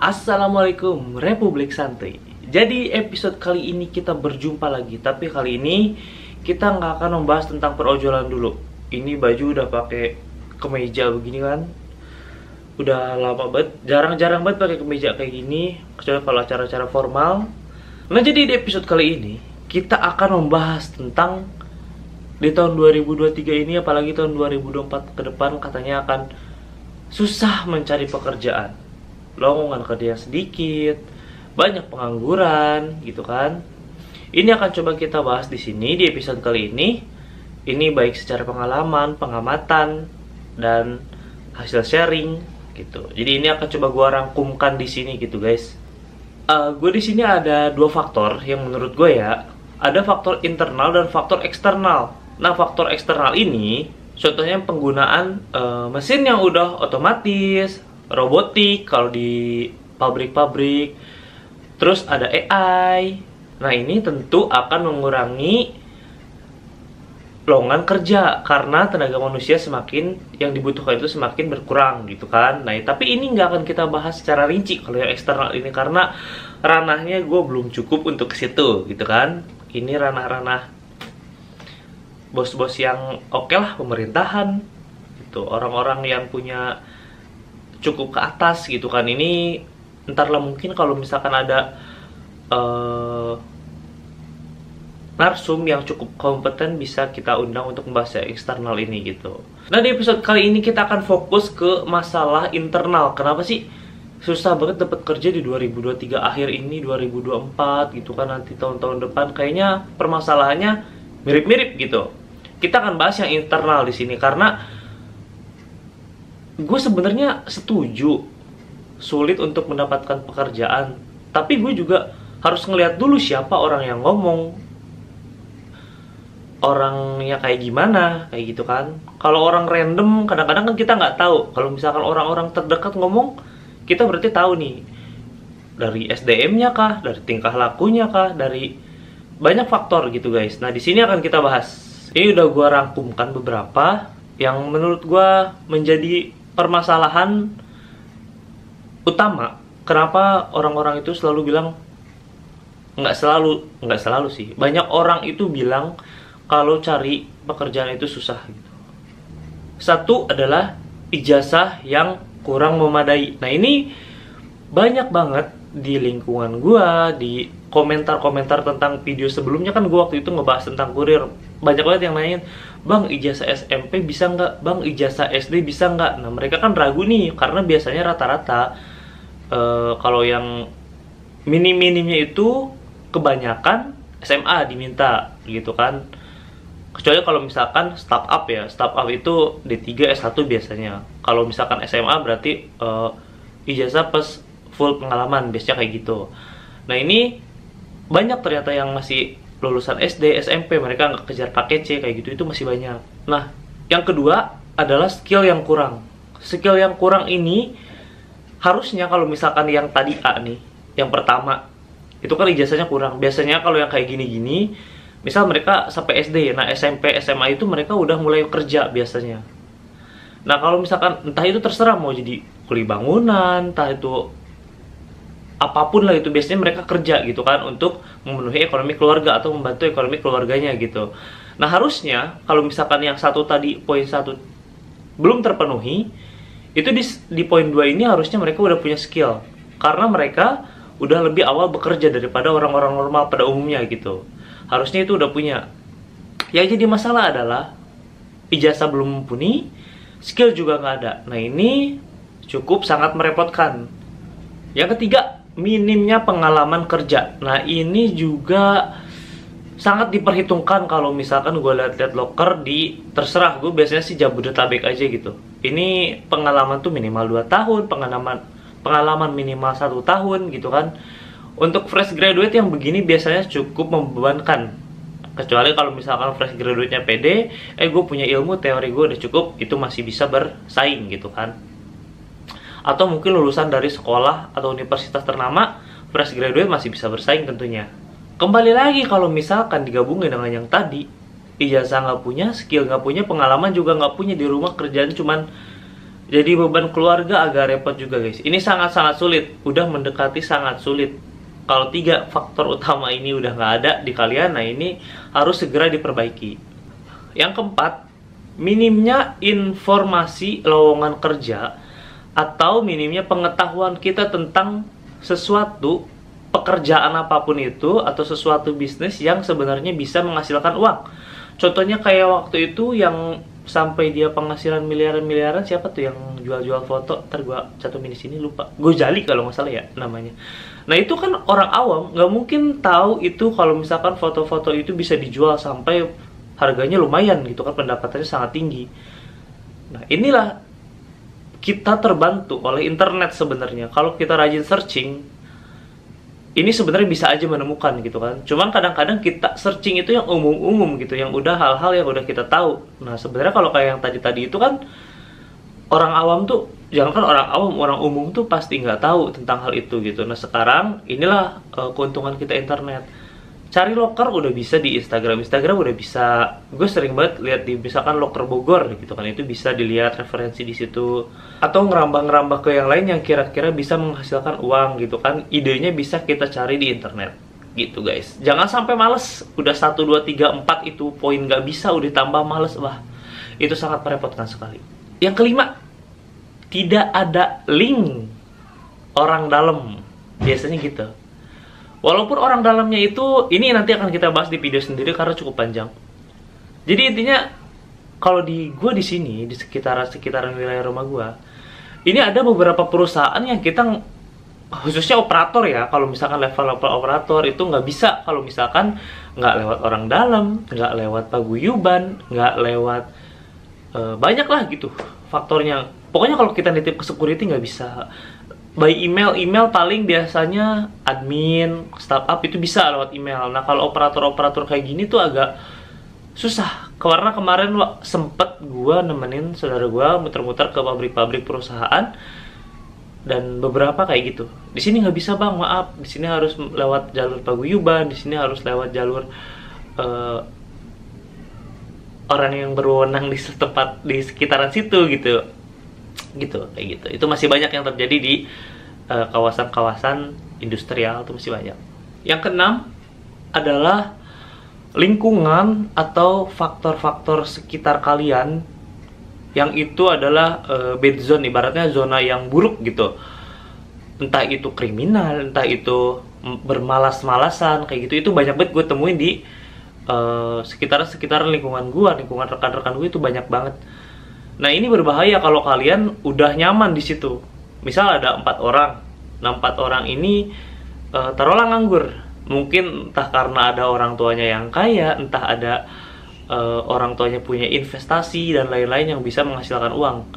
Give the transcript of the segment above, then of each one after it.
Assalamualaikum Republik Santuy. Jadi episode kali ini kita berjumpa lagi. Tapi kali ini kita nggak akan membahas tentang perojolan dulu. Ini baju udah pakai kemeja begini kan. Udah lama banget, jarang-jarang banget pakai kemeja kayak gini, kecuali kalau acara-acara formal. Nah jadi di episode kali ini kita akan membahas tentang di tahun 2023 ini, apalagi tahun 2024 ke depan katanya akan susah mencari pekerjaan, lowongan kerja sedikit, banyak pengangguran gitu kan. Ini akan coba kita bahas di sini di episode kali ini. Ini baik secara pengalaman, pengamatan, dan hasil sharing gitu. Jadi ini akan coba gue rangkumkan di sini gitu guys. Gue di sini ada dua faktor yang menurut gue ya. Ada faktor internal dan faktor eksternal. Nah faktor eksternal ini contohnya penggunaan mesin yang udah otomatis, robotik kalau di pabrik-pabrik. Terus ada AI. Nah ini tentu akan mengurangi lowongan kerja karena tenaga manusia semakin yang dibutuhkan itu semakin berkurang gitu kan. Nah tapi ini nggak akan kita bahas secara rinci kalau yang eksternal ini karena ranahnya gue belum cukup untuk ke situ gitu kan. Ini ranah-ranah bos-bos yang oke lah, pemerintahan gitu, orang-orang yang punya cukup ke atas gitu kan. Ini ntar lah mungkin kalau misalkan ada narsum yang cukup kompeten bisa kita undang untuk membahas yang eksternal ini gitu. Nah di episode kali ini kita akan fokus ke masalah internal. Kenapa sih susah banget dapat kerja di 2023 akhir ini, 2024 gitu kan, nanti tahun-tahun depan kayaknya permasalahannya mirip-mirip gitu. Kita akan bahas yang internal di sini karena gue sebenarnya setuju sulit untuk mendapatkan pekerjaan, tapi gue juga harus ngeliat dulu siapa orang yang ngomong, orangnya kayak gimana, kayak gitu kan. Kalau orang random kadang-kadang kan kita nggak tahu. Kalau misalkan orang-orang terdekat ngomong, kita berarti tahu nih dari SDM-nya kah, dari tingkah lakunya kah, dari banyak faktor gitu guys. Nah di sini akan kita bahas. Ini udah gue rangkumkan beberapa yang menurut gue menjadi permasalahan utama. Kenapa orang-orang itu selalu bilang, nggak selalu sih. Banyak orang itu bilang kalau cari pekerjaan itu susah gitu. Satu adalah ijazah yang kurang memadai. Nah ini banyak banget di lingkungan gue, di komentar-komentar tentang video sebelumnya kan gue waktu itu ngebahas tentang kurir. Banyak banget yang nanyain, bang ijazah SMP bisa nggak? Bang ijazah SD bisa nggak? Nah mereka kan ragu nih, karena biasanya rata-rata kalau yang minim-minimnya itu kebanyakan SMA diminta gitu kan. Kecuali kalau misalkan startup ya, startup itu D3 S1 biasanya. Kalau misalkan SMA berarti ijazah plus full pengalaman, biasanya kayak gitu. Nah ini banyak ternyata yang masih lulusan SD, SMP, mereka nggak kejar paket C kayak gitu, itu masih banyak. Nah, yang kedua adalah skill yang kurang. Skill yang kurang ini harusnya kalau misalkan yang tadi A nih, yang pertama, itu kan ijazahnya kurang. Biasanya kalau yang kayak gini-gini, misal mereka sampai SD, nah SMP, SMA itu mereka udah mulai kerja biasanya. Nah, kalau misalkan entah itu terserah mau jadi kuli bangunan, entah itu apapun lah itu, biasanya mereka kerja gitu kan untuk memenuhi ekonomi keluarga atau membantu ekonomi keluarganya gitu. Nah harusnya kalau misalkan yang satu tadi, poin satu belum terpenuhi, itu di poin 2 ini harusnya mereka udah punya skill, karena mereka udah lebih awal bekerja daripada orang-orang normal pada umumnya gitu. Harusnya itu udah punya. Yang jadi masalah adalah ijazah belum mumpuni, skill juga nggak ada. Nah ini cukup sangat merepotkan. Yang ketiga, minimnya pengalaman kerja. Nah ini juga sangat diperhitungkan kalau misalkan gue lihat-lihat loker di, terserah gue biasanya sih Jabodetabek aja gitu. Ini pengalaman tuh minimal 2 tahun, pengalaman minimal 1 tahun gitu kan. Untuk fresh graduate yang begini biasanya cukup membebankan. Kecuali kalau misalkan fresh graduate-nya pede, gue punya ilmu, teori gue udah cukup, itu masih bisa bersaing gitu kan. Atau mungkin lulusan dari sekolah atau universitas ternama, fresh graduate masih bisa bersaing tentunya. Kembali lagi kalau misalkan digabungin dengan yang tadi, ijazah nggak punya, skill nggak punya, pengalaman juga nggak punya, di rumah kerjaan cuman Jadi beban keluarga agak repot juga guys. Ini sangat-sangat sulit, udah mendekati sangat sulit. Kalau 3 faktor utama ini udah nggak ada di kalian, nah ini harus segera diperbaiki. Yang keempat, minimnya informasi lowongan kerja atau minimnya pengetahuan kita tentang sesuatu pekerjaan apapun itu atau sesuatu bisnis yang sebenarnya bisa menghasilkan uang. Contohnya kayak waktu itu yang sampai dia penghasilan miliaran-miliaran, siapa tuh yang jual-jual foto, ntar gue cantumin di sini, lupa, Gojali kalau nggak salah ya namanya. Nah itu kan orang awam nggak mungkin tahu itu kalau misalkan foto-foto itu bisa dijual sampai harganya lumayan gitu kan, pendapatannya sangat tinggi. Nah inilah kita terbantu oleh internet sebenarnya. Kalau kita rajin searching, ini sebenarnya bisa aja menemukan gitu kan. Cuman kadang-kadang kita searching itu yang umum-umum gitu, yang udah hal-hal yang udah kita tahu. Nah sebenarnya kalau kayak yang tadi-tadi itu kan orang awam tuh, jangankan orang awam, orang umum tuh pasti nggak tahu tentang hal itu gitu. Nah sekarang inilah keuntungan kita internet. Cari loker udah bisa di Instagram udah bisa. Gue sering banget lihat di misalkan loker Bogor gitu kan, itu bisa dilihat referensi di situ. Atau ngerambah-ngerambah ke yang lain yang kira-kira bisa menghasilkan uang gitu kan. Idenya bisa kita cari di internet gitu guys. Jangan sampai males, udah 1, 2, 3, 4 itu poin nggak bisa, udah tambah males. Wah, itu sangat merepotkan sekali. Yang kelima, tidak ada link orang dalam. Biasanya gitu. Walaupun orang dalamnya itu, ini nanti akan kita bahas di video sendiri karena cukup panjang. Jadi intinya, kalau di gue di sini, di sekitaran wilayah rumah gue, ini ada beberapa perusahaan yang kita, khususnya operator ya, kalau misalkan level operator itu nggak bisa kalau misalkan nggak lewat orang dalam, nggak lewat paguyuban, nggak lewat banyak lah gitu faktornya. Pokoknya kalau kita nitip ke security nggak bisa. By email paling biasanya admin, startup itu bisa lewat email. Nah kalau operator-operator kayak gini tuh agak susah. Karena kemarin sempet gue nemenin saudara gue muter-muter ke pabrik-pabrik perusahaan dan beberapa kayak gitu. Di sini nggak bisa bang, maaf. Di sini harus lewat jalur paguyuban, di sini harus lewat jalur orang yang berwenang di tempat di sekitaran situ gitu kayak gitu. Itu masih banyak yang terjadi di kawasan-kawasan industrial, itu masih banyak. Yang keenam adalah lingkungan atau faktor-faktor sekitar kalian yang itu adalah bad zone, ibaratnya zona yang buruk gitu. Entah itu kriminal, entah itu bermalas-malasan kayak gitu. Itu banyak banget gue temuin di sekitaran lingkungan gue, lingkungan rekan-rekan gue itu banyak banget. Nah ini berbahaya kalau kalian udah nyaman di situ. Misal ada 4 orang. Nah 4 orang ini taruhlah nganggur. Mungkin entah karena ada orang tuanya yang kaya, entah ada orang tuanya punya investasi dan lain-lain yang bisa menghasilkan uang.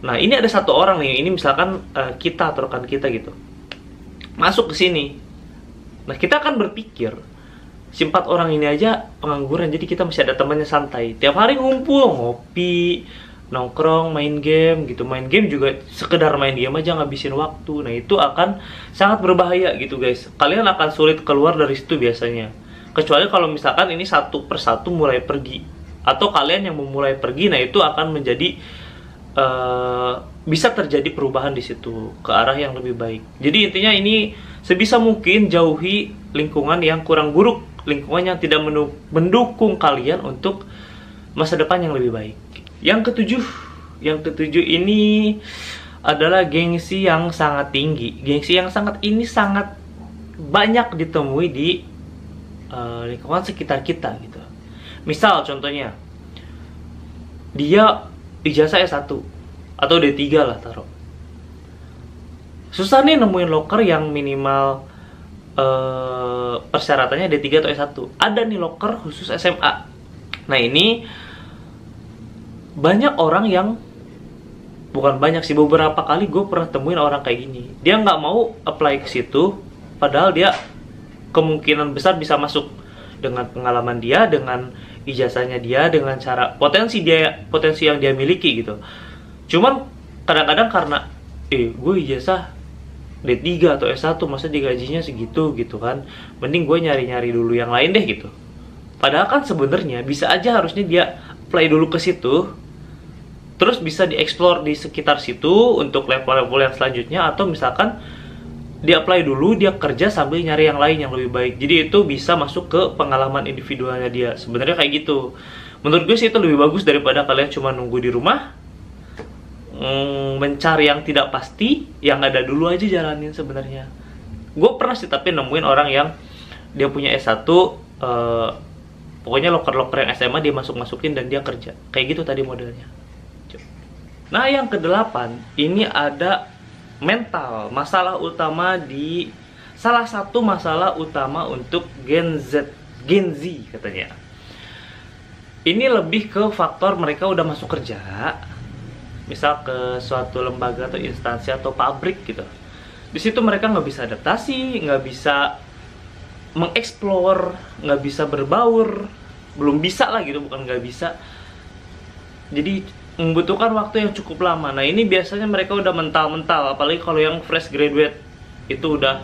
Nah ini ada 1 orang nih. Ini misalkan kita atau rekan kita gitu, masuk ke sini. Nah kita akan berpikir, si 4 orang ini aja pengangguran, jadi kita masih ada temannya santai. Tiap hari ngumpul, ngopi, nongkrong, main game gitu. Main game juga sekedar main game aja ngabisin waktu. Nah itu akan sangat berbahaya gitu guys. Kalian akan sulit keluar dari situ biasanya. Kecuali kalau misalkan ini satu persatu mulai pergi, atau kalian yang memulai pergi. Nah itu akan menjadi bisa terjadi perubahan di situ ke arah yang lebih baik. Jadi intinya ini sebisa mungkin jauhi lingkungan yang kurang buruk, lingkungan yang tidak mendukung kalian untuk masa depan yang lebih baik. Yang ketujuh ini adalah gengsi yang sangat tinggi. Gengsi yang sangat banyak ditemui di lingkungan sekitar kita gitu. Misal contohnya, dia ijazah S1 atau D3 lah taruh. Susah nih nemuin loker yang minimal persyaratannya D3 atau S1. Ada nih loker khusus SMA. Nah ini banyak orang yang, bukan banyak sih, beberapa kali gue pernah temuin orang kayak gini. Dia nggak mau apply ke situ, padahal dia kemungkinan besar bisa masuk dengan pengalaman dia, dengan ijazahnya dia, dengan cara potensi yang dia miliki gitu. Cuman kadang-kadang karena gue ijazah D3 atau S1, masa digajinya segitu gitu kan, mending gue nyari-nyari dulu yang lain deh gitu. Padahal kan sebenarnya bisa aja harusnya dia apply dulu ke situ, terus bisa dieksplor di sekitar situ untuk level-level yang selanjutnya, atau misalkan dia apply dulu, dia kerja sambil nyari yang lain yang lebih baik. Jadi itu bisa masuk ke pengalaman individualnya dia. Sebenarnya kayak gitu. Menurut gue sih itu lebih bagus daripada kalian cuma nunggu di rumah, mencari yang tidak pasti, yang ada dulu aja jalanin sebenarnya. Gue pernah sih tapi nemuin orang yang dia punya S1, pokoknya loker-loker yang SMA dia masuk-masukin dan dia kerja. Kayak gitu tadi modelnya. Nah, yang kedelapan, ini ada mental, masalah utama di salah satu masalah utama untuk Gen Z katanya. Ini lebih ke faktor mereka udah masuk kerja, misal ke suatu lembaga atau instansi atau pabrik gitu. Di situ mereka nggak bisa adaptasi, nggak bisa mengeksplor, nggak bisa berbaur, belum bisa lah gitu, bukan nggak bisa. Jadi membutuhkan waktu yang cukup lama. Nah, ini biasanya mereka udah mental-mental, apalagi kalau yang fresh graduate itu udah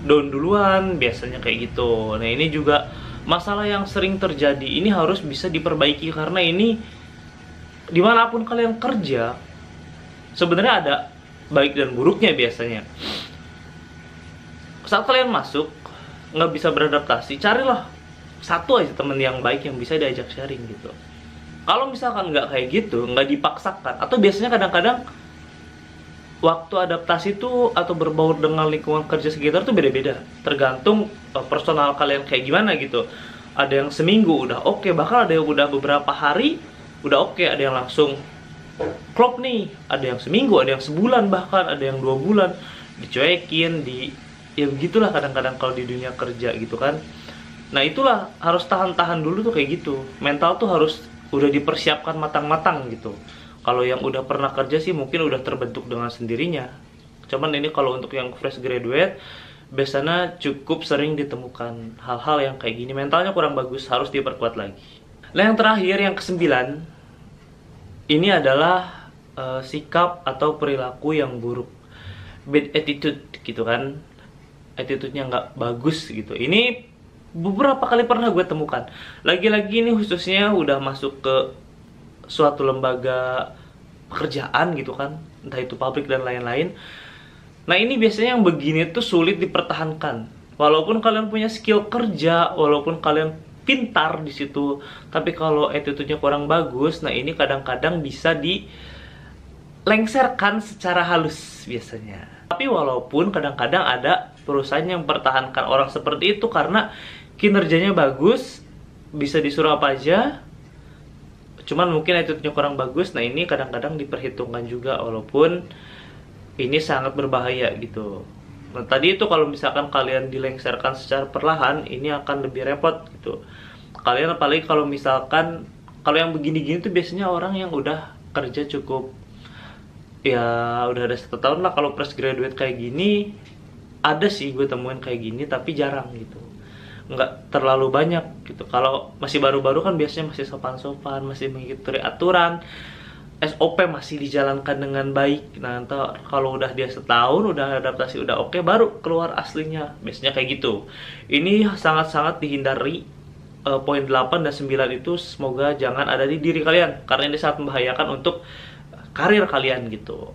down duluan, biasanya kayak gitu. Nah, ini juga masalah yang sering terjadi. Ini harus bisa diperbaiki karena ini dimanapun kalian kerja, sebenarnya ada baik dan buruknya biasanya. Saat kalian masuk nggak bisa beradaptasi, carilah satu aja temen yang baik yang bisa diajak sharing gitu. Kalau misalkan nggak kayak gitu, nggak dipaksakan, atau biasanya kadang-kadang waktu adaptasi itu atau berbaur dengan lingkungan kerja sekitar tuh beda-beda, tergantung personal kalian kayak gimana gitu. Ada yang seminggu udah oke, bahkan ada yang udah beberapa hari udah oke, ada yang langsung klop nih, ada yang seminggu, ada yang sebulan, bahkan ada yang 2 bulan dicuekin, ya begitulah kadang-kadang kalau di dunia kerja gitu kan. Nah, itulah harus tahan-tahan dulu tuh kayak gitu. Mental tuh harus udah dipersiapkan matang-matang gitu. Kalau yang udah pernah kerja sih mungkin udah terbentuk dengan sendirinya. Cuman ini kalau untuk yang fresh graduate, biasanya cukup sering ditemukan hal-hal yang kayak gini. Mentalnya kurang bagus, harus diperkuat lagi. Nah, yang terakhir, yang ke-9, ini adalah sikap atau perilaku yang buruk. Bad attitude gitu kan. Attitude-nya nggak bagus gitu. Ini beberapa kali pernah gue temukan. Lagi-lagi ini khususnya udah masuk ke suatu lembaga pekerjaan gitu kan, entah itu pabrik dan lain-lain. Nah, ini biasanya yang begini tuh sulit dipertahankan. Walaupun kalian punya skill kerja, walaupun kalian pintar di situ, tapi kalau attitude-nya kurang bagus, nah ini kadang-kadang bisa dilengserkan secara halus biasanya. Tapi walaupun kadang-kadang ada perusahaan yang mempertahankan orang seperti itu karena kinerjanya bagus, bisa disuruh apa aja, cuman mungkin attitude-nya kurang bagus. Nah, ini kadang-kadang diperhitungkan juga, walaupun ini sangat berbahaya gitu. Nah, tadi itu kalau misalkan kalian dilengserkan secara perlahan, ini akan lebih repot gitu. Kalian apalagi kalau misalkan, kalau yang begini-gini tuh biasanya orang yang udah kerja cukup, ya udah ada 1 tahun lah. Kalau fresh graduate kayak gini, ada sih gue temuin kayak gini, tapi jarang gitu. Nggak terlalu banyak gitu. Kalau masih baru-baru kan biasanya masih sopan-sopan, masih mengikuti aturan, SOP masih dijalankan dengan baik. Nah, ntar kalau udah dia setahun, udah adaptasi, udah oke, baru keluar aslinya. Biasanya kayak gitu. Ini sangat-sangat dihindari. Poin 8 dan 9 itu semoga jangan ada di diri kalian, karena ini sangat membahayakan untuk karir kalian gitu.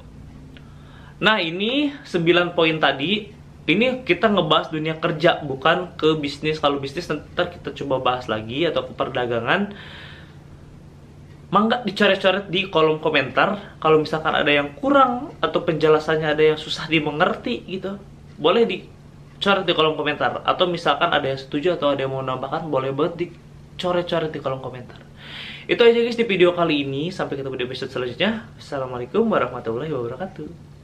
Nah, ini 9 poin tadi. Ini kita ngebahas dunia kerja, bukan ke bisnis. Kalau bisnis ntar kita coba bahas lagi, atau ke perdagangan. Mangga dicoret-coret di kolom komentar. Kalau misalkan ada yang kurang atau penjelasannya ada yang susah dimengerti gitu, boleh dicoret di kolom komentar. Atau misalkan ada yang setuju atau ada yang mau nambahkan, boleh banget dicoret-coret di kolom komentar. Itu aja guys di video kali ini. Sampai ketemu di episode selanjutnya. Assalamualaikum warahmatullahi wabarakatuh.